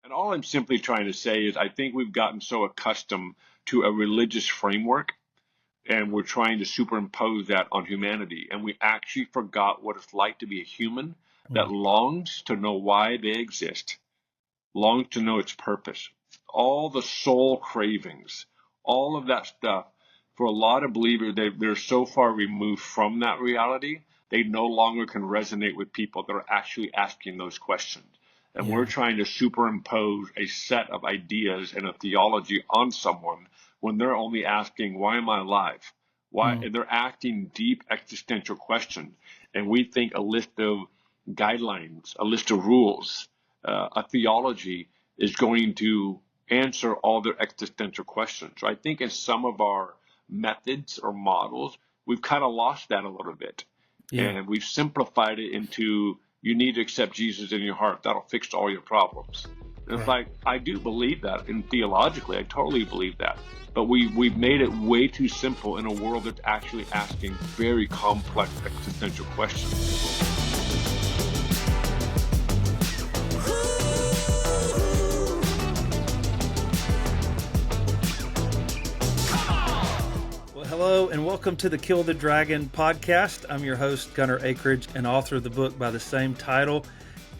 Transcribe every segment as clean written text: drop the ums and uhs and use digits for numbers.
And all I'm simply trying to say is I think we've gotten so accustomed to a religious framework and we're trying to superimpose that on humanity. And we actually forgot what it's like to be a human that Mm. longs to know why they exist, longs to know its purpose. All the soul cravings, all of that stuff, for a lot of believers, they're so far removed from that reality, they no longer can resonate with people that are actually asking those questions. And we're Yeah. trying to superimpose a set of ideas and a theology on someone when they're only asking, why am I alive? Why? Mm. And they're asking deep existential questions. And we think a list of guidelines, a list of rules, a theology is going to answer all their existential questions. So I think in some of our methods or models, we've kind of lost that a little bit. Yeah. And we've simplified it into you need to accept Jesus in your heart. That'll fix all your problems. And it's Right. like, I do believe that. And theologically, I totally believe that. But we've made it way too simple in a world that's actually asking very complex existential questions. Well, hello and welcome to the Kill the Dragon podcast. I'm your host, Gunnar Akridge, and author of the book by the same title,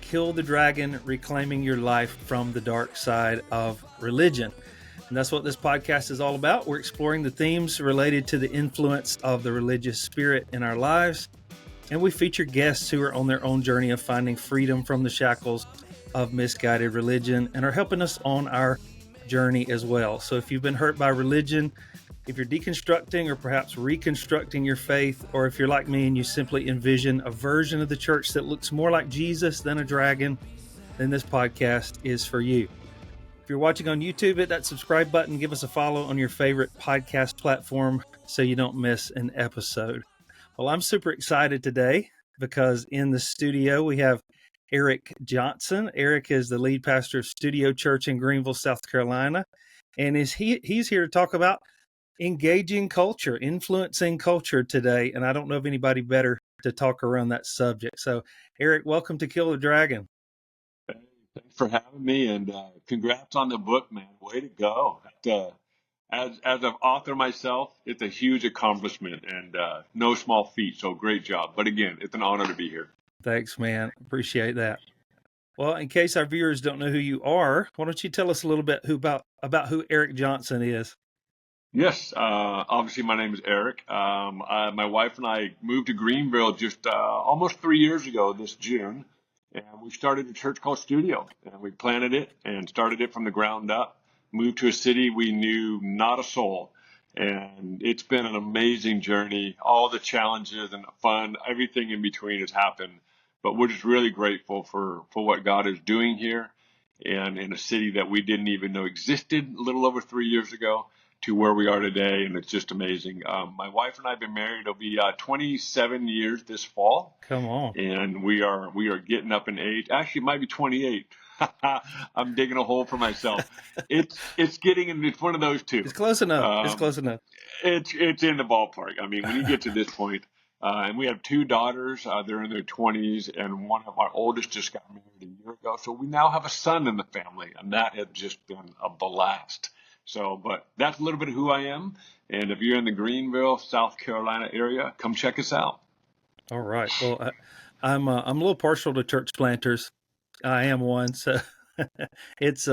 Kill the Dragon, Reclaiming Your Life from the Dark Side of Religion. And that's what this podcast is all about. We're exploring the themes related to the influence of the religious spirit in our lives. And we feature guests who are on their own journey of finding freedom from the shackles of misguided religion and are helping us on our journey as well. So if you've been hurt by religion, if you're deconstructing or perhaps reconstructing your faith, or if you're like me and you simply envision a version of the church that looks more like Jesus than a dragon, then this podcast is for you. If you're watching on YouTube, hit that subscribe button, give us a follow on your favorite podcast platform so you don't miss an episode. Well, I'm super excited today because in the studio we have Eric Johnson. Eric is the lead pastor of Studio Church in Greenville, South Carolina, and he's here to talk about engaging culture, influencing culture today. And I don't know of anybody better to talk around that subject. So, Eric, welcome to Kill the Dragon. Hey, thanks for having me, and congrats on the book, man. Way to go. As an author myself, it's a huge accomplishment and no small feat, so great job. But again, it's an honor to be here. Thanks, man. Appreciate that. Well, in case our viewers don't know who you are, why don't you tell us a little bit about who Eric Johnson is? Yes, obviously my name is Eric. My wife and I moved to Greenville just almost 3 years ago this June, and we started a church called Studio, and we planted it and started it from the ground up. Moved to a city we knew not a soul, and it's been an amazing journey. All the challenges and the fun, everything in between has happened, but we're just really grateful for what God is doing here, and in a city that we didn't even know existed a little over 3 years ago to where we are today, and it's just amazing. My wife and I have been married. It'll be 27 years this fall, Come on. and we are getting up in age. Actually, it might be 28. I'm digging a hole for myself. It's one of those two. It's close enough. It's Um, close enough. it's in the ballpark. I mean, when you get to this point, and we have two daughters. They're in their 20s, and one of our oldest just got married a year ago. So we now have a son in the family, and that has just been a blast. So, but that's a little bit of who I am. And if you're in the Greenville, South Carolina area, come check us out. All right. Well, I'm a little partial to church planters. I am one. So it's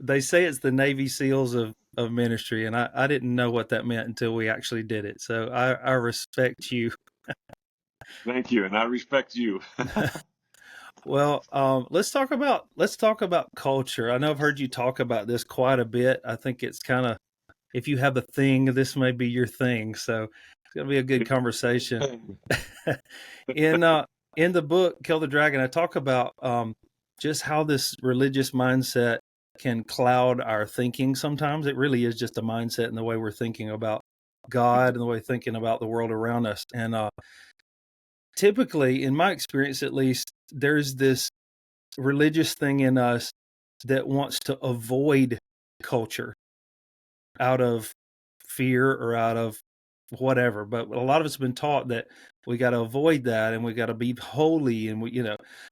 they say it's the Navy SEALs of ministry, and I didn't know what that meant until we actually did it. So I respect you. Thank you, and I respect you. Well, let's talk about culture. I know I've heard you talk about this quite a bit. I think it's kind of, if you have a thing, this may be your thing. So it's gonna be a good conversation. in in the book Kill the Dragon, I talk about just how this religious mindset can cloud our thinking. Sometimes it really is just a mindset and the way we're thinking about God and the way we're thinking about the world around us. And typically, in my experience at least, there's this religious thing in us that wants to avoid culture out of fear or out of whatever. But a lot of us have been taught that we got to avoid that and we got to be holy, and we,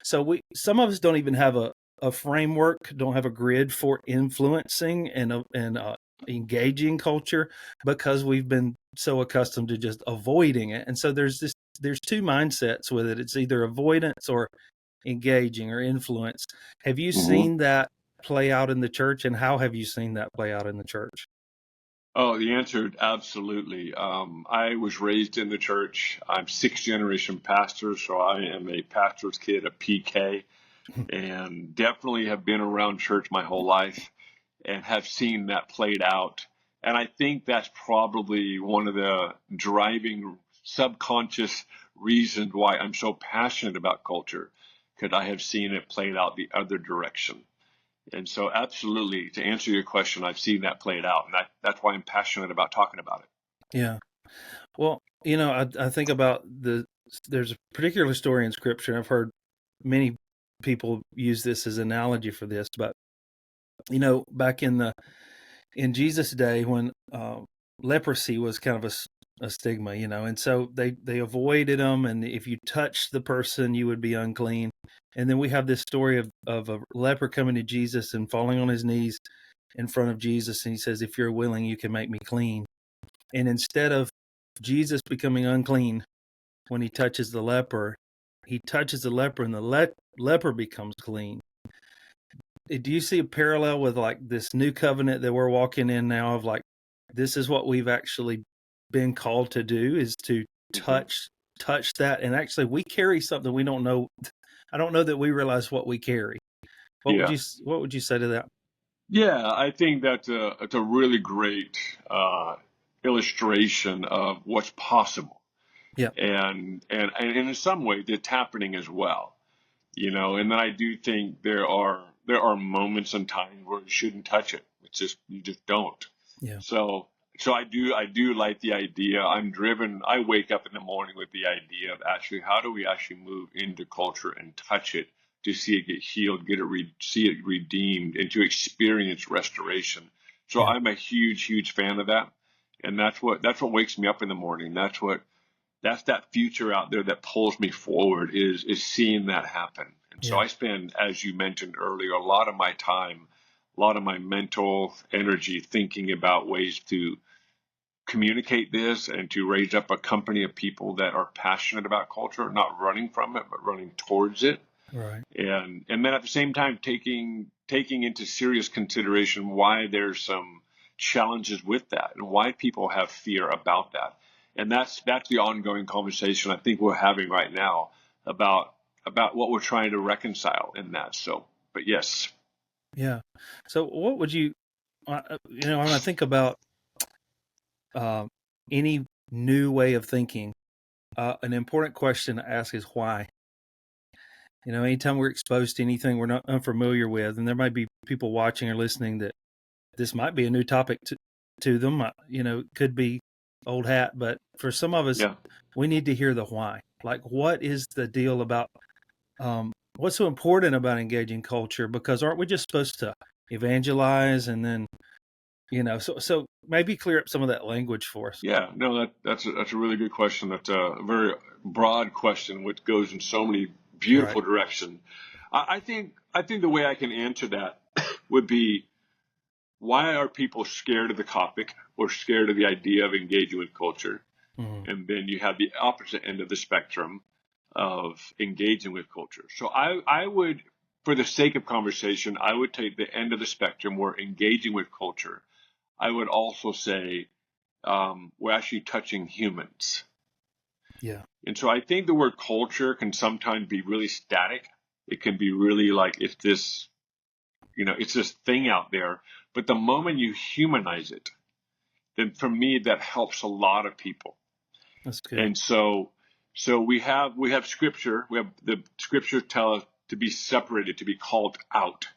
so some of us don't even have a framework, don't have a grid for influencing and engaging culture because we've been so accustomed to just avoiding it. And so there's two mindsets with it. It's either avoidance or engaging or influence. Have you Hmm. seen that play out in the church, and how have you seen that play out in the church? Oh, the answer, absolutely. I was raised in the church. I'm sixth generation pastor, so I am a pastor's kid, a PK, and definitely have been around church my whole life and have seen that played out. And I think that's probably one of the driving subconscious reasons why I'm so passionate about culture, because I have seen it played out the other direction. And so, absolutely, to answer your question, I've seen that played out, and that's why I'm passionate about talking about it. Yeah. Well, I think about there's a particular story in scripture, and I've heard many people use this as analogy for this, but back in Jesus' day when leprosy was kind of a stigma, and so they avoided them, and if you touched the person, you would be unclean. And then we have this story of a leper coming to Jesus and falling on his knees in front of Jesus, and he says, "If you're willing, you can make me clean." And instead of Jesus becoming unclean when he touches the leper, he touches the leper, and the leper becomes clean. Do you see a parallel with like this new covenant that we're walking in now of like this is what we've actually been called to do, is to Hmm. touch that, and actually we carry something we don't know. I don't know that we realize what we carry. Yeah. What would you say to that? Yeah, I think that's it's a really great illustration of what's possible. Yeah. And in some way, it's happening as well. And then I do think there are moments and times where you shouldn't touch it. It's just you just don't. Yeah. So I do like the idea. I wake up in the morning with the idea of actually how do we actually move into culture and touch it to see it get healed, see it redeemed, and to experience restoration. So Yeah. I'm a huge fan of that, and that's what wakes me up in the morning. That's that future out there that pulls me forward, is seeing that happen. And so Yeah. I spend, as you mentioned earlier, a lot of my time, a lot of my mental energy thinking about ways to communicate this and to raise up a company of people that are passionate about culture, not running from it, but running towards it. Right. And then at the same time taking into serious consideration why there's some challenges with that and why people have fear about that. And that's the ongoing conversation I think we're having right now about what we're trying to reconcile in that. So, but yes. Yeah. So what would you when I think about uh, any new way of thinking, an important question to ask is why. Anytime we're exposed to anything we're not unfamiliar with, and there might be people watching or listening that this might be a new topic to them, could be old hat, but for some of us, Yeah. we need to hear the why. Like, what is the deal about, what's so important about engaging culture? Because aren't we just supposed to evangelize and then, so maybe clear up some of that language for us. Yeah, no, that's a really good question. That's a very broad question, which goes in so many Right. beautiful directions. I think the way I can answer that would be, why are people scared of the topic or scared of the idea of engaging with culture? Hmm. And then you have the opposite end of the spectrum of engaging with culture. So I would, for the sake of conversation, I would take the end of the spectrum where engaging with culture. I would also say we're actually touching humans. Yeah. And so I think the word culture can sometimes be really static. It can be really like it's this thing out there. But the moment you humanize it, then for me that helps a lot of people. That's good. And so we have scripture. We have the scriptures tell us to be separated, to be called out.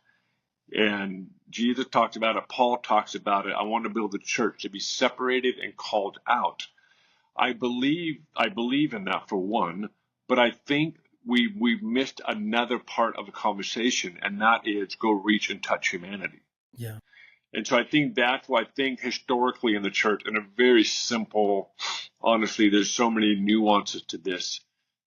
And Jesus talks about it. Paul talks about it. I want to build a church to be separated and called out. I believe in that for one, but I think we've missed another part of the conversation, and that is go reach and touch humanity. Yeah. And so I think that's why I think historically in the church, in a very simple, honestly, there's so many nuances to this,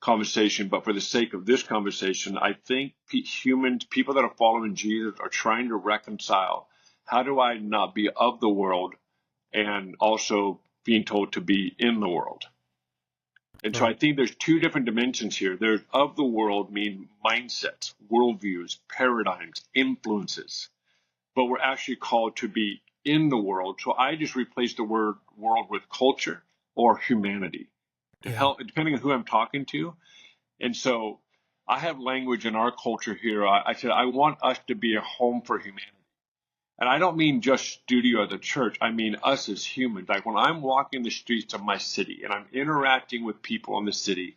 conversation, but for the sake of this conversation, I think people that are following Jesus are trying to reconcile, how do I not be of the world and also being told to be in the world? And so I Right. think there's two different dimensions here. There's of the world mean mindsets, worldviews, paradigms, influences, but we're actually called to be in the world. So I just replaced the word world with culture or humanity to Yeah. help, depending on who I'm talking to. And so I have language in our culture here. I said, I want us to be a home for humanity. And I don't mean just studio or the church. I mean us as humans. Like when I'm walking the streets of my city and I'm interacting with people in the city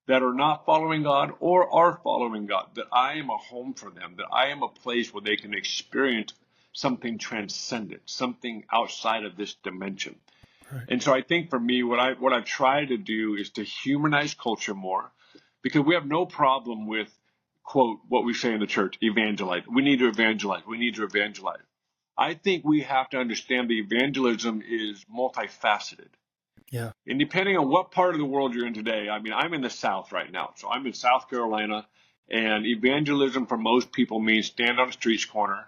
that are not following God or are following God, that I am a home for them, that I am a place where they can experience something transcendent, something outside of this dimension. Right. And so I think for me, what I try to do is to humanize culture more, because we have no problem with, quote, what we say in the church, evangelize. We need to evangelize. We need to evangelize. I think we have to understand that evangelism is multifaceted. Yeah. And depending on what part of the world you're in today, I mean, I'm in the South right now. So I'm in South Carolina, and evangelism for most people means stand on a street corner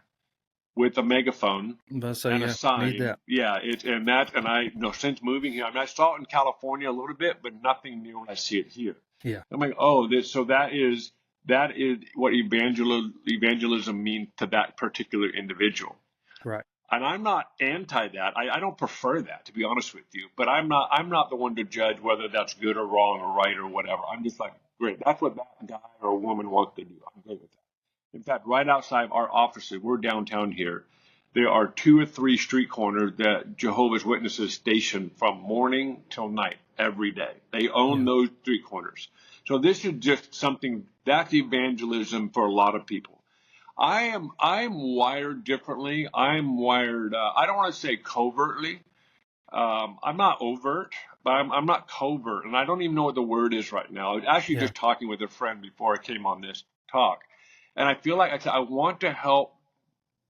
with a megaphone But so and a yeah, need sign. that. Yeah, and I, since moving here, I mean, I saw it in California a little bit, but nothing new when I see it here. Yeah. I'm like, oh, so that is what evangelism means to that particular individual. Right. And I'm not anti that. I don't prefer that, to be honest with you. But I'm not the one to judge whether that's good or wrong or right or whatever. I'm just like, great, that's what that guy or woman wants to do. I'm good with that. In fact, right outside of our offices, we're downtown here. There are 2 or 3 street corners that Jehovah's Witnesses station from morning till night every day. They own Yeah. those street corners. So this is just something that's evangelism for a lot of people. I'm wired differently. I'm wired. I don't want to say covertly. I'm not overt, but I'm not covert, and I don't even know what the word is right now. I was actually Yeah. just talking with a friend before I came on this talk, and I feel like I said I want to help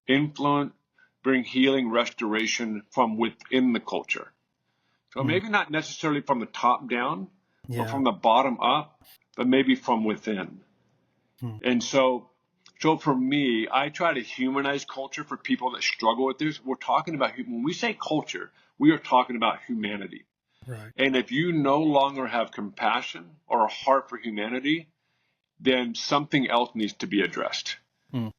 influence, bring healing, restoration from within the culture. So Mm. maybe not necessarily from the top down, but Yeah. from the bottom up, but maybe from within. Mm. And so for me, I try to humanize culture for people that struggle with this. We're talking about, when we say culture, we are talking about humanity. Right. And if you no longer have compassion or a heart for humanity, then something else needs to be addressed. Mm.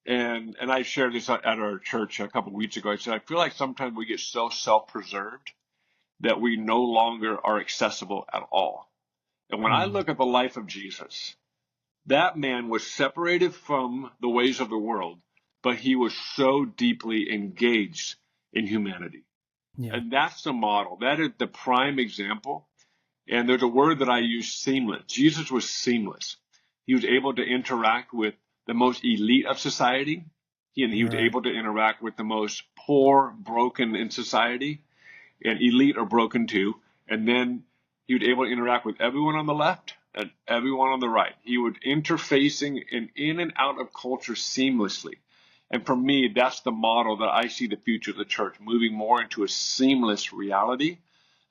And I shared this at our church a couple of weeks ago. I said, I feel like sometimes we get so self-preserved that we no longer are accessible at all. And when I Mm. look at the life of Jesus, that man was separated from the ways of the world, but he was so deeply engaged in humanity. Yeah. And that's the model. That is the prime example. And there's a word that I use, seamless. Jesus was seamless. He was able to interact with the most elite of society. And he was Right. able to interact with the most poor, broken in society. And elite are broken too. And then he was able to interact with everyone on the left and everyone on the right. He would interfacing in and out of culture seamlessly. And for me, that's the model that I see the future of the church, moving more into a seamless reality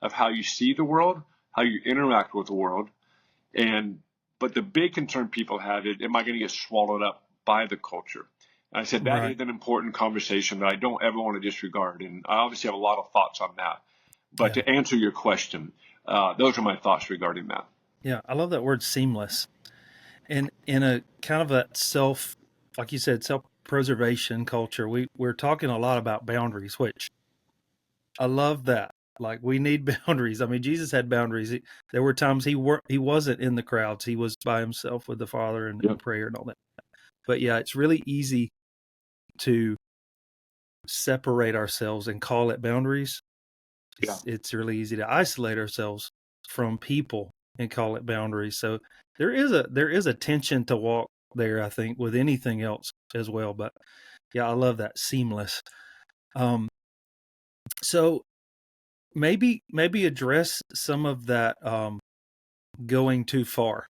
of how you see the world, how you interact with the world. But the big concern people have is, am I going to get swallowed up by the culture? And I said, that Right. is an important conversation that I don't ever want to disregard. And I obviously have a lot of thoughts on that. But Yeah. to answer your question, those are my thoughts regarding that. Yeah. I love that word seamless. And in a kind of a like you said, self-preservation culture, we're talking a lot about boundaries, which I love that. Like we need boundaries. I mean, Jesus had boundaries. There were times he wasn't in the crowds. He was by himself with the Father and Yep. prayer and all that. But yeah, it's really easy to separate ourselves and call it boundaries. Yeah. It's really easy to isolate ourselves from people and call it boundaries. So there is a tension to walk there, I think, with anything else as well. But yeah, I love that seamless. So maybe address some of that going too far,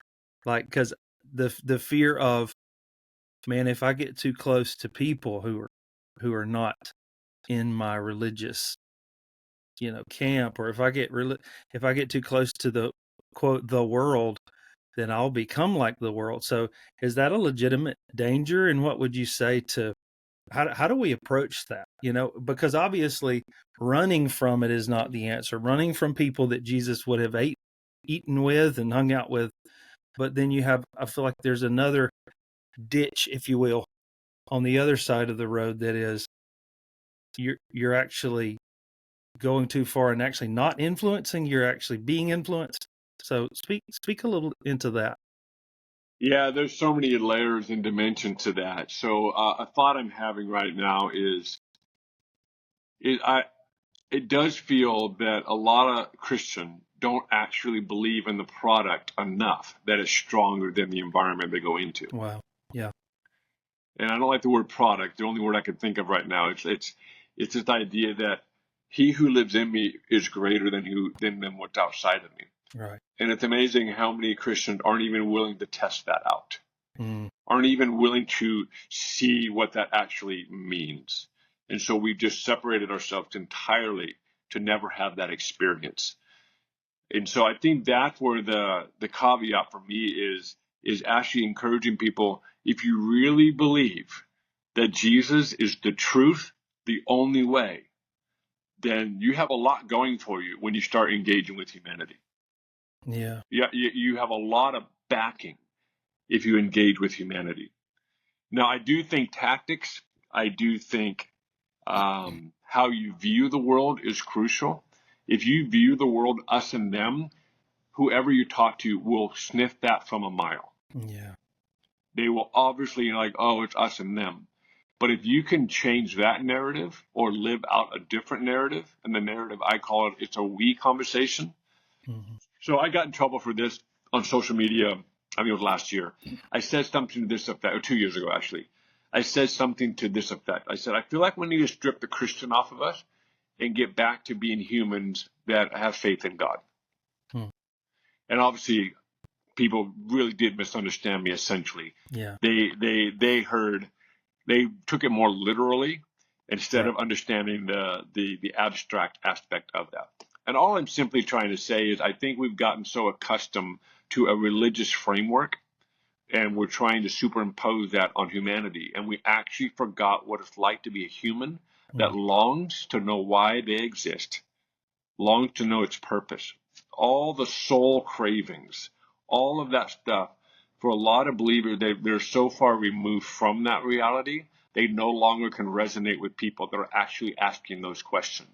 like because the fear of, man, if I get too close to people who are not in my religious camp, or if I get too close to quote, the world, then I'll become like the world. So is that a legitimate danger? And what would you say to how do we approach that? Because obviously running from it is not the answer. Running from people that Jesus would have eaten with and hung out with. But then I feel like there's another ditch, if you will, on the other side of the road that is you're actually going too far and actually not influencing, you're actually being influenced. So speak a little into that. Yeah, there's so many layers and dimensions to that. So a thought I'm having right now is it I it does feel that a lot of Christians don't actually believe in the product enough that is stronger than the environment they go into. Wow. Yeah. And I don't like the word product. The only word I can think of right now. It's this idea that he who lives in me is greater than what's outside of me. Right. And it's amazing how many Christians aren't even willing to test that out, Mm. aren't even willing to see what that actually means. And so we've just separated ourselves entirely to never have that experience. And so I think that's where the caveat for me is actually encouraging people, if you really believe that Jesus is the truth, the only way, then you have a lot going for you when you start engaging with humanity. Yeah. You have a lot of backing if you engage with humanity. Now, I do think tactics, I do think how you view the world is crucial. If you view the world us and them, whoever you talk to will sniff that from a mile. Yeah. They will obviously like, oh, it's us and them. But if you can change that narrative or live out a different narrative, and the narrative I call it's a we conversation. Mm-hmm. So I got in trouble for this on social media. I mean, it was last year. I said something to this effect, or 2 years ago, actually. I said something to this effect. I said, I feel like we need to strip the Christian off of us and get back to being humans that have faith in God. Hmm. And obviously, people really did misunderstand me. Essentially, Yeah. they took it more literally instead Right. of understanding the abstract aspect of that. And all I'm simply trying to say is I think we've gotten so accustomed to a religious framework, and we're trying to superimpose that on humanity, and we actually forgot what it's like to be a human that longs to know why they exist, longs to know its purpose. All the soul cravings, all of that stuff, for a lot of believers, they're so far removed from that reality, they no longer can resonate with people that are actually asking those questions.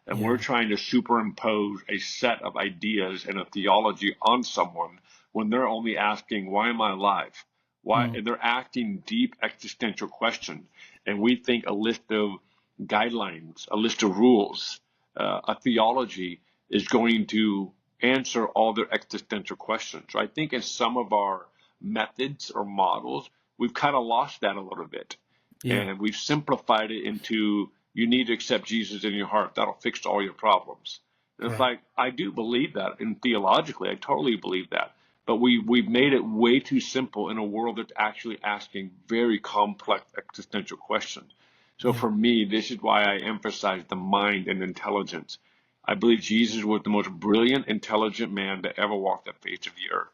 And Yeah. we're trying to superimpose a set of ideas and a theology on someone when they're only asking, why am I alive? Why? And they're asking deep existential questions. And we think a list of guidelines, a list of rules, a theology is going to answer all their existential questions. So I think in some of our methods or models, we've kind of lost that a little bit. Yeah. And we've simplified it into you need to accept Jesus in your heart. That'll fix all your problems. And it's Right. like, I do believe that. And theologically, I totally believe that. But we've made it way too simple in a world that's actually asking very complex existential questions. So Yeah. for me, this is why I emphasize the mind and intelligence. I believe Jesus was the most brilliant, intelligent man that ever walked the face of the earth.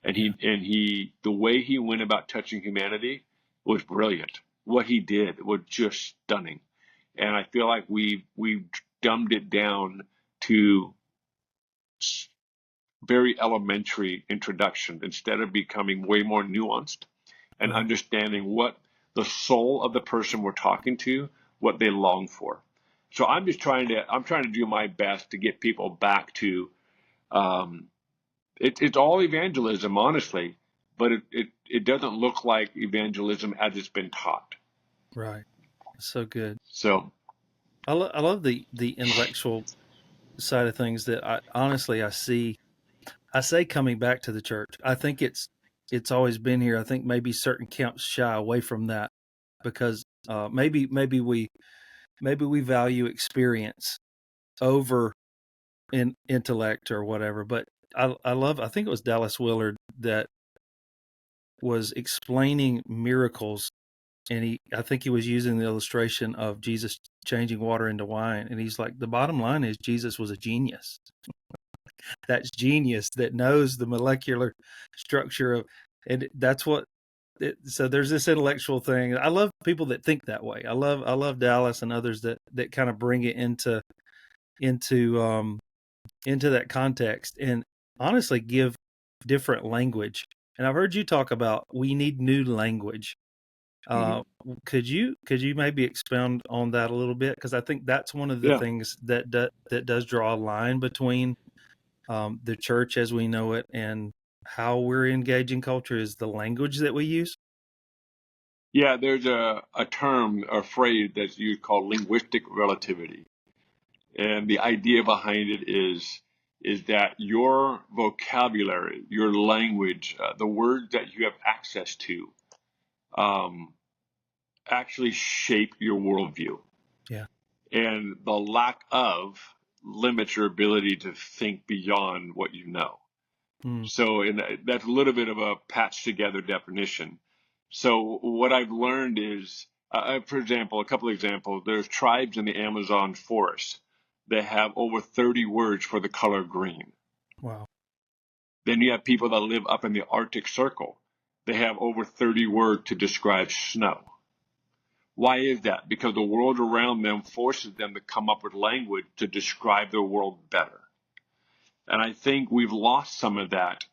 And the way he went about touching humanity was brilliant. What he did was just stunning. And I feel like we've dumbed it down to very elementary introduction instead of becoming way more nuanced and Right. understanding what the soul of the person we're talking to, what they long for. So I'm trying to do my best to get people back to, it's all evangelism, honestly, but it doesn't look like evangelism as it's been taught. Right. So good. So I love the intellectual side of things that I say coming back to the church. I think it's always been here. I think maybe certain camps shy away from that because maybe we value experience over in intellect or whatever. But I think it was Dallas Willard that was explaining miracles, and I think he was using the illustration of Jesus changing water into wine, and he's like, the bottom line is Jesus was a genius. that's genius, that knows the molecular structure of, and that's what. So there's this intellectual thing. I love people that think that way. I love Dallas and others that kind of bring it into that context and honestly give different language. And I've heard you talk about we need new language. Mhm. Could you maybe expound on that a little bit? Because I think that's one of the Yeah. things that does draw a line between the church as we know it and how we're engaging culture is the language that we use. Yeah, there's a term, a phrase that's used called linguistic relativity. And the idea behind it is that your vocabulary, your language, the words that you have access to, um, actually shape your worldview. Yeah. And the lack of limits your ability to think beyond what you know. Mm. So that's a little bit of a patched together definition. So what I've learned is, for example, a couple of examples, there's tribes in the Amazon forest that have over 30 words for the color green. Wow. Then you have people that live up in the Arctic Circle. They have over 30 words to describe snow. Why is that? Because the world around them forces them to come up with language to describe their world better. And I think we've lost some of that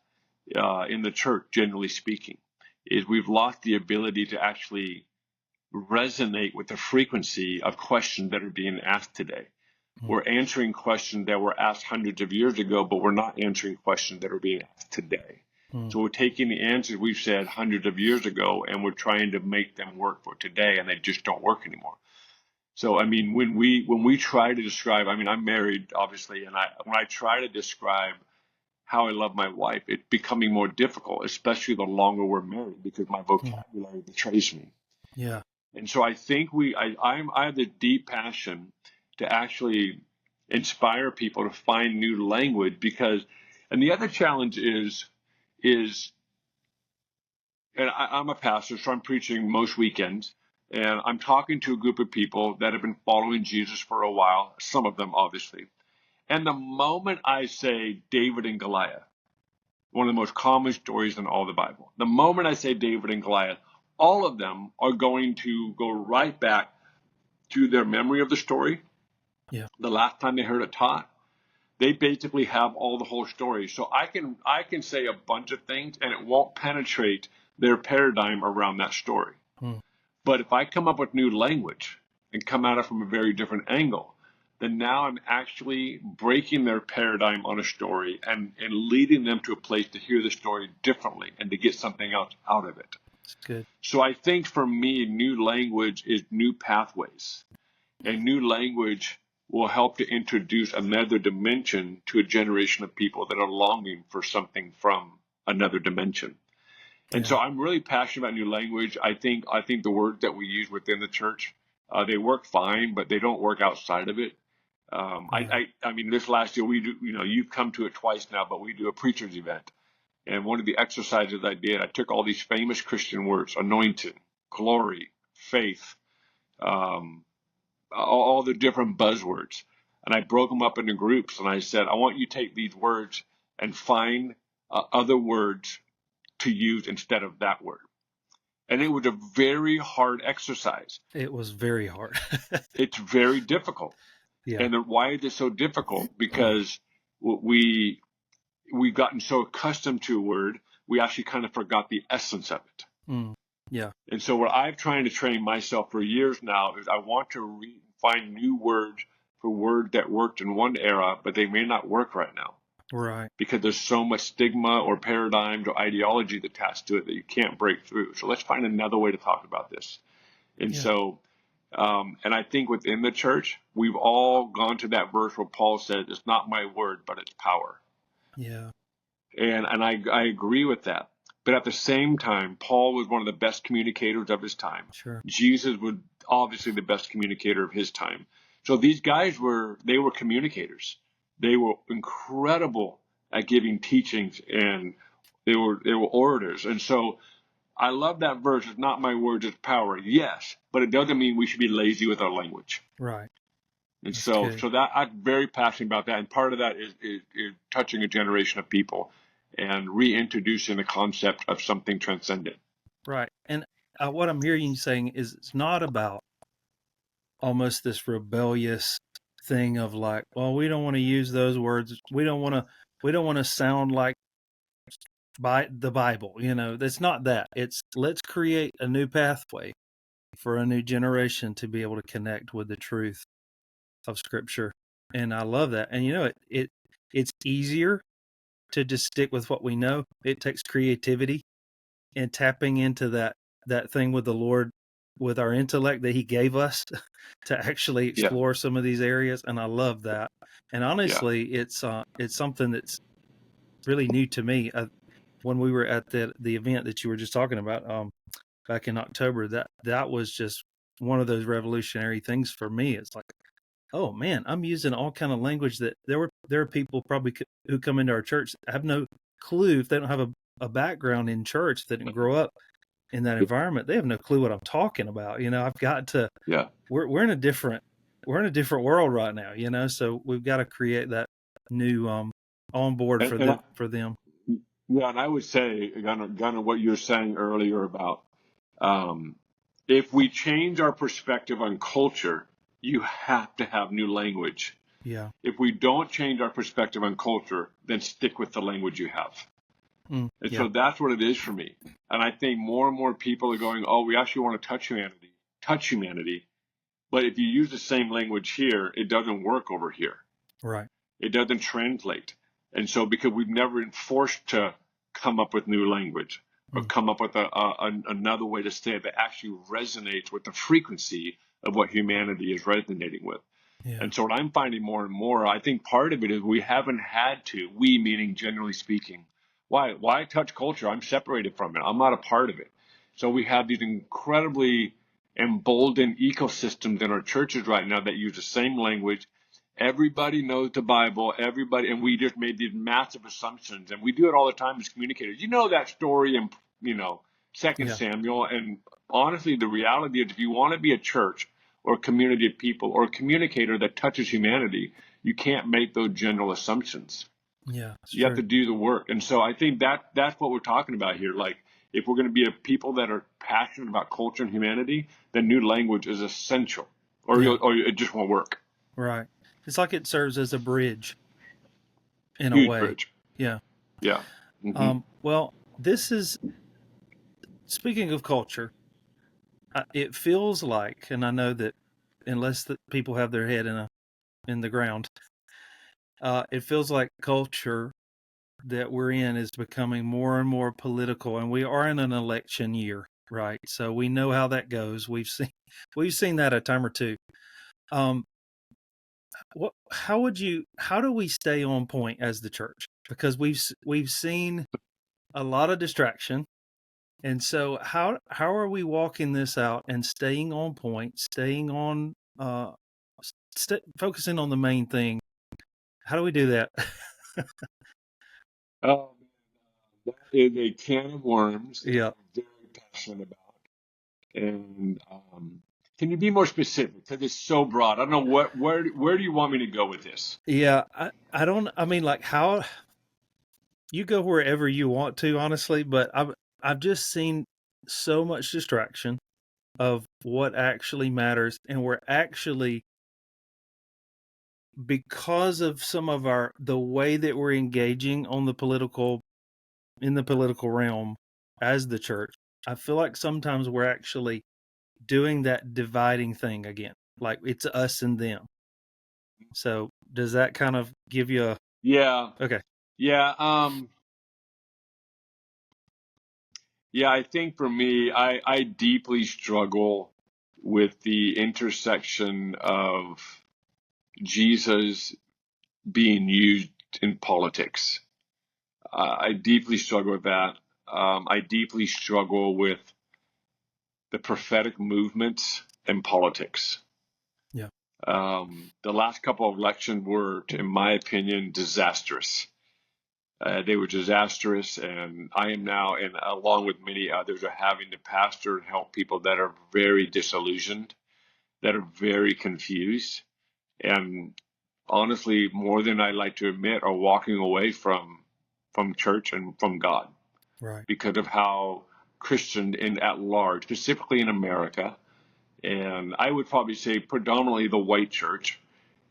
in the church, generally speaking, is we've lost the ability to actually resonate with the frequency of questions that are being asked today. We're answering questions that were asked hundreds of years ago, but we're not answering questions that are being asked today. So we're taking the answers we've said hundreds of years ago and we're trying to make them work for today, and they just don't work anymore. So, I mean, when we try to describe, I mean, I'm married, obviously, and when I try to describe how I love my wife, it's becoming more difficult, especially the longer we're married, because my vocabulary betrays me. Yeah. And so I think I have the deep passion to actually inspire people to find new language because, and the other challenge is, and I'm a pastor, so I'm preaching most weekends, and I'm talking to a group of people that have been following Jesus for a while, some of them obviously. And the moment I say David and Goliath, one of the most common stories in all the Bible, the moment I say David and Goliath, all of them are going to go right back to their memory of the story. Yeah. The last time they heard it taught, they basically have all the whole story. So I can say a bunch of things and it won't penetrate their paradigm around that story. But if I come up with new language and come at it from a very different angle, then now I'm actually breaking their paradigm on a story and leading them to a place to hear the story differently and to get something else out of it. That's good. So I think for me, new language is new pathways. And new language will help to introduce another dimension to a generation of people that are longing for something from another dimension. And so I'm really passionate about new language. I think the words that we use within the church, they work fine, but they don't work outside of it. I mean, this last year we do, you've come to it twice now, but we do a preacher's event. And one of the exercises I did, I took all these famous Christian words, anointed, glory, faith, all the different buzzwords. And I broke them up into groups and I said, I want you to take these words and find other words to use instead of that word. And it was a very hard exercise. It was very hard. It's very difficult. Yeah. And why is it so difficult? Because we've gotten so accustomed to a word, we actually kind of forgot the essence of it. Yeah. And so what I'm trying to train myself for years now is I want to find new words for words that worked in one era, but they may not work right now. Right. Because there's so much stigma or paradigms or ideology attached to it that you can't break through. So let's find another way to talk about this. And so, and I think within the church, we've all gone to that verse where Paul says, it's not my word, but it's power. Yeah. And I agree with that. But at the same time, Paul was one of the best communicators of his time. Sure. Jesus was obviously the best communicator of his time. So these guys were communicators. They were incredible at giving teachings, and they were orators. And so I love that verse. It's not my words, it's power. Yes, but it doesn't mean we should be lazy with our language. Right. And That's so, good. so that I'm very passionate about that. And part of that is touching a generation of people and reintroducing the concept of something transcendent. Right. And what I'm hearing you saying is it's not about almost this rebellious thing of like, well, we don't want to use those words. We don't want to sound like by the Bible. That's not that. It's let's create a new pathway for a new generation to be able to connect with the truth of Scripture. And I love that. And it's easier to just stick with what we know. It takes creativity and tapping into that thing with the Lord, with our intellect that He gave us to actually Yeah, explore some of these areas. And I love that. And yeah, honestly, it's something that's really new to me. When we were at the event that you were just talking about back in October, that was just one of those revolutionary things for me. It's like, oh man, I'm using all kind of language that there are people probably who come into our church that have no clue, if they don't have a background in church, that didn't grow up in that environment. They have no clue what I'm talking about. I've got to. yeah. We're in a different world right now. So we've got to create that new on board And, for and I, them. yeah, and I would say, Gunnar, what you were saying earlier about um, if we change our perspective on culture, you have to have new language. Yeah. If we don't change our perspective on culture, then stick with the language you have. And Yeah. so that's what it is for me. And I think more and more people are going, oh, we actually want to touch humanity. But if you use the same language here, it doesn't work over here. Right. It doesn't translate. And so because we've never been forced to come up with new language or Mm. come up with another way to say it that actually resonates with the frequency of what humanity is resonating with. Yeah. And so what I'm finding more and more, I think part of it is we haven't had to, we meaning generally speaking. Why touch culture? I'm separated from it. I'm not a part of it. So we have these incredibly emboldened ecosystems in our churches right now that use the same language. Everybody knows the Bible, and we just made these massive assumptions. And we do it all the time as communicators. You know that story in, Second Yeah. Samuel. And honestly, the reality is if you want to be a church or a community of people or a communicator that touches humanity, you can't make those general assumptions. Yeah. It's You have true. to do the work. And so I think that's what we're talking about here. Like, if we're going to be a people that are passionate about culture and humanity, then new language is essential, or Yeah. or it just won't work. Right. It's like it serves as a bridge in a Huge way. bridge. Yeah. Yeah. Hmm. Well, this is speaking of culture. It feels like, and I know that unless the people have their head in the ground, it feels like culture that we're in is becoming more and more political, and we are in an election year, right? So we know how that goes. We've seen that a time or two. Um, how do we stay on point as the church? Because we've seen a lot of distraction. And so how are we walking this out and staying on point, staying on focusing on the main thing? How do we do that? Oh, that is a can of worms that Yeah. I'm very passionate about. And can you be more specific? Because it's so broad. I don't know where do you want me to go with this? Yeah, I don't I mean like how you go wherever you want to honestly, but I've just seen so much distraction of what actually matters, and we're actually, because of some of the way that we're engaging in the political realm as the church, I feel like sometimes we're actually doing that dividing thing again. Like it's us and them. So does that kind of give you a Yeah. okay? Yeah. Yeah, I think for me, I deeply struggle with the intersection of Jesus being used in politics. I deeply struggle with that. I deeply struggle with the prophetic movements in politics. Yeah. The last couple of elections were, in my opinion, disastrous. They were disastrous, and I am now, and along with many others, are having to pastor and help people that are very disillusioned, that are very confused, and honestly, more than I like to admit, are walking away from church and from God Right. because of how Christian in at large, specifically in America, and I would probably say predominantly the white church.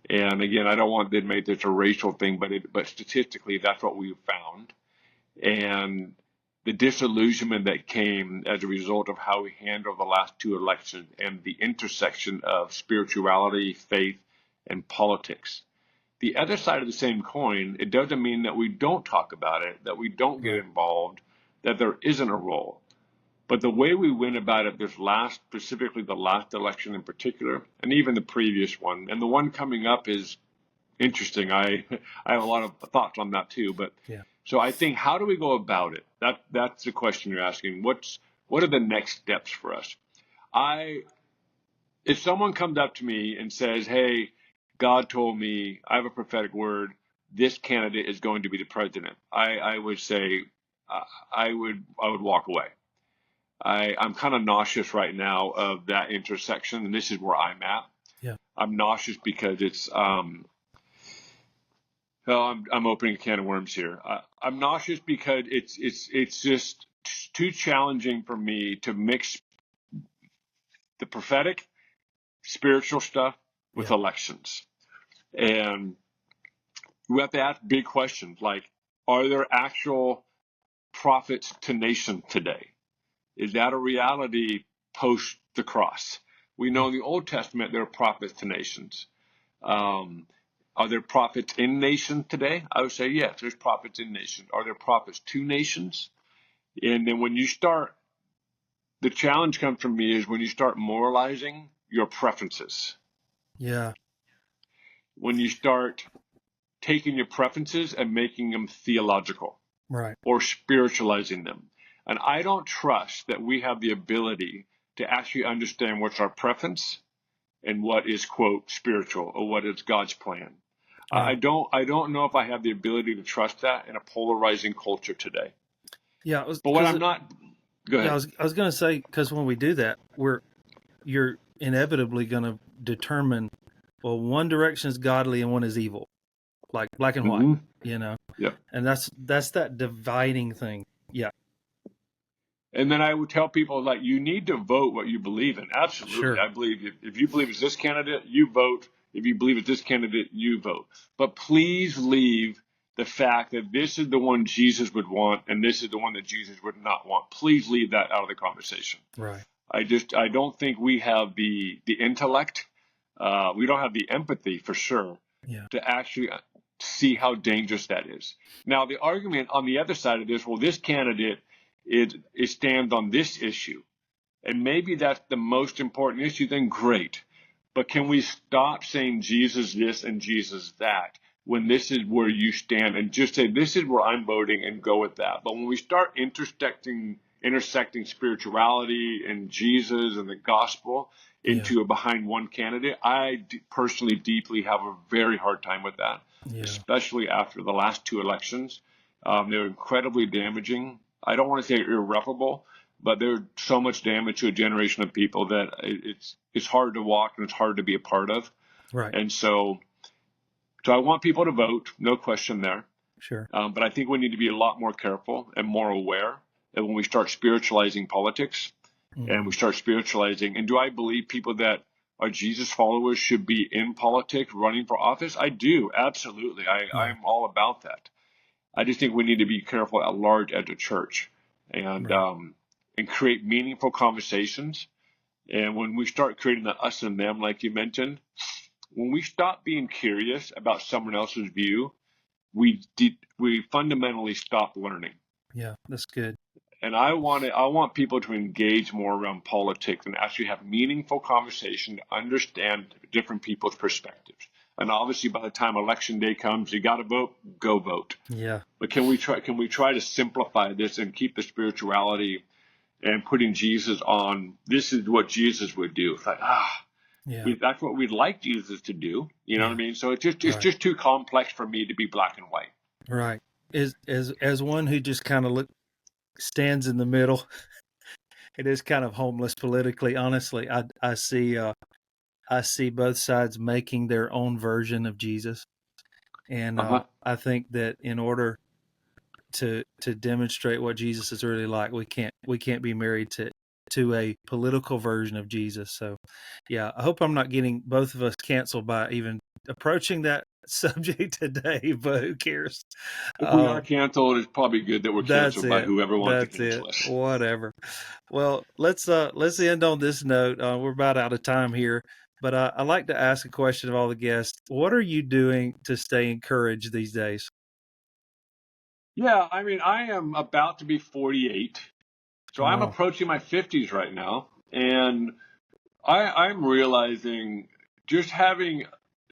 And again, I don't want to make this a racial thing, but statistically, that's what we've found. And the disillusionment that came as a result of how we handled the last two elections and the intersection of spirituality, faith, and politics. The other side of the same coin, it doesn't mean that we don't talk about it, that we don't get Right. involved, that there isn't a role. But the way we went about it specifically the last election in particular, and even the previous one, and the one coming up is interesting. I have a lot of thoughts on that too. But Yeah. so I think, how do we go about it? That's the question you're asking. What are the next steps for us? If someone comes up to me and says, "Hey, God told me I have a prophetic word. This candidate is going to be the president," I would say I would walk away. I'm kind of nauseous right now of that intersection, and this is where I'm at. Yeah. I'm nauseous because it's well, I'm opening a can of worms here. I'm nauseous because it's just too challenging for me to mix the prophetic, spiritual stuff with Yeah. elections, and we have to ask big questions like: are there actual prophets to nation today? Is that a reality post the cross? We know in the Old Testament there are prophets to nations. Um, are there prophets in nations today? I would say yes, there's prophets in nations. Are there prophets to nations? And then when you start, the challenge comes from me is when you start moralizing your preferences. Yeah. When you start taking your preferences and making them theological Right. or spiritualizing them. And I don't trust that we have the ability to actually understand what's our preference and what is, quote, spiritual or what is God's plan. Yeah. I don't know if I have the ability to trust that in a polarizing culture today. Yeah. But what I'm not, go ahead. I was going to say, because when we do that, you're inevitably going to determine, well, one direction is godly and one is evil, like black and white, Yeah. and that's that dividing thing. Yeah. And then I would tell people, like, you need to vote what you believe in. Absolutely. Sure. I believe if you believe it's this candidate, you vote. If you believe it's this candidate, you vote. But please leave the fact that this is the one Jesus would want and this is the one that Jesus would not want. Please leave that out of the conversation. Right. I don't think we have the intellect. We don't have the empathy for sure Yeah. to actually see how dangerous that is. Now, the argument on the other side of this, well, this candidate it stands on this issue, and maybe that's the most important issue, then great. But can we stop saying Jesus this and Jesus that when this is where you stand and just say this is where I'm voting and go with that? But when we start intersecting spirituality and Jesus and the gospel into behind one candidate, I personally deeply have a very hard time with that, especially after the last two elections. They're incredibly damaging. I don't want to say irreparable, but there's so much damage to a generation of people that it's hard to walk and it's hard to be a part of. Right. And so I want people to vote, no question there. Sure. But I think we need to be a lot more careful and more aware that when we start spiritualizing politics and we start spiritualizing, and do I believe people that are Jesus followers should be in politics running for office? I do, absolutely. I'm all about that. I just think we need to be careful at large as a church and create meaningful conversations. And when we start creating the us and them, like you mentioned, when we stop being curious about someone else's view, we fundamentally stop learning. Yeah, that's good. And I want people to engage more around politics and actually have meaningful conversation to understand different people's perspectives. And obviously, by the time election day comes, you got to vote. Go vote. Yeah. But can we try to simplify this and keep the spirituality and putting Jesus on? This is what Jesus would do. It's like that's what we'd like Jesus to do. You know what I mean? So it's just too complex for me to be black and white. Right. As one who just kind of stands in the middle, it is kind of homeless politically. Honestly, I see I see both sides making their own version of Jesus. And I think that in order to demonstrate what Jesus is really like, we can't be married to a political version of Jesus. So yeah, I hope I'm not getting both of us canceled by even approaching that subject today, but who cares? If we are canceled, it's probably good that we're canceled by whoever wants to cancel us. Whatever. Well, let's end on this note. We're about out of time here, but I like to ask a question of all the guests. What are you doing to stay encouraged these days? Yeah, I mean, I am about to be 48, so I'm approaching my 50s right now, and I'm realizing just having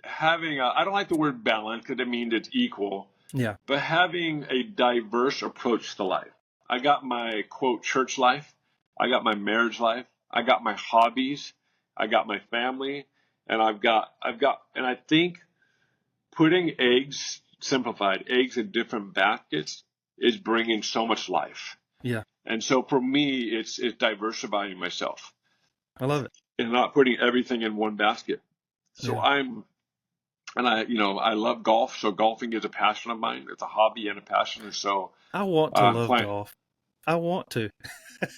I don't like the word balance because it means it's equal. Yeah. But having a diverse approach to life. I got my quote church life, I got my marriage life, I got my hobbies, I got my family, and I've got and I think putting eggs in different baskets is bringing so much life. Yeah. And so for me, it's diversifying myself. I love it. And not putting everything in one basket. So I love golf. So golfing is a passion of mine. It's a hobby and a passion. And so I want to love golf. I want to.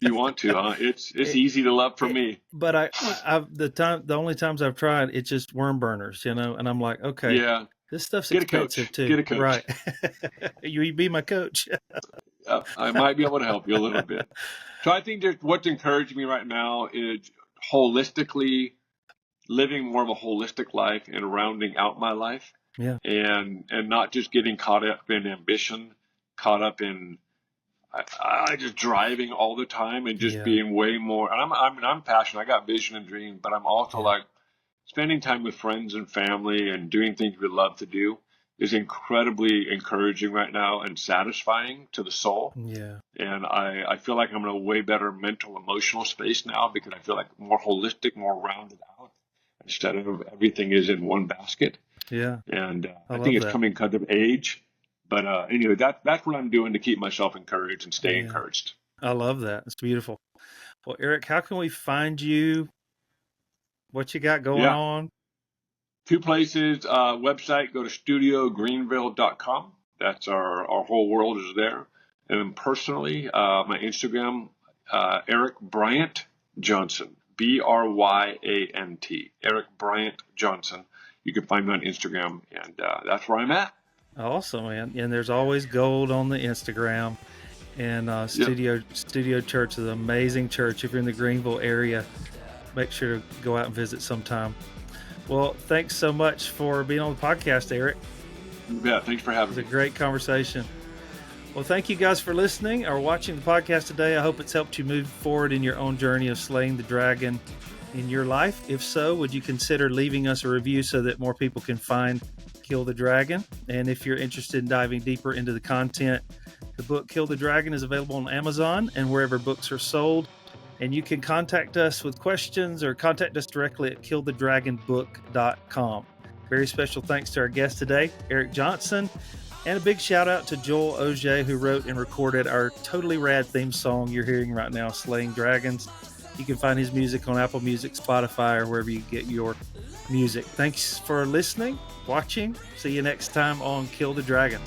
You want to, huh? It's easy to love for me. But the only times I've tried, it's just worm burners, and I'm like, okay, yeah, this stuff's expensive too. Get a coach. Right. You be my coach. I might be able to help you a little bit. So I think what's encouraging me right now is holistically living more of a holistic life and rounding out my life. Yeah. And not just getting caught up in ambition, caught up in I just driving all the time and just being way more. And I'm passionate. I got vision and dream, but I'm also like spending time with friends and family and doing things we love to do is incredibly encouraging right now and satisfying to the soul. Yeah. And I feel like I'm in a way better mental, emotional space now because I feel like more holistic, more rounded out instead of everything is in one basket. Yeah. And I think it's coming because of age. But anyway, that's what I'm doing to keep myself encouraged and stay encouraged. I love that. It's beautiful. Well, Eric, how can we find you? What you got going on? 2 places. Website, go to studiogreenville.com. That's our whole world is there. And then personally, my Instagram, Eric Bryant Johnson, Bryant, Eric Bryant Johnson. You can find me on Instagram, and that's where I'm at. Awesome, man. And there's always gold on the Instagram. And Studio Church is an amazing church. If you're in the Greenville area, make sure to go out and visit sometime. Well, thanks so much for being on the podcast, Eric. Yeah, thanks for having me. It was a great conversation. Well, thank you guys for listening or watching the podcast today. I hope it's helped you move forward in your own journey of slaying the dragon in your life. If so, would you consider leaving us a review so that more people can find Kill the Dragon? And if you're interested in diving deeper into the content, the book Kill the Dragon is available on Amazon and wherever books are sold. And you can contact us with questions or contact us directly at killthedragonbook.com. Very special thanks to our guest today, Eric Johnson. And a big shout out to Joel Auger, who wrote and recorded our totally rad theme song you're hearing right now, Slaying Dragons. You can find his music on Apple Music, Spotify, or wherever you get your music. Thanks for listening, watching. See you next time on Kill the Dragon.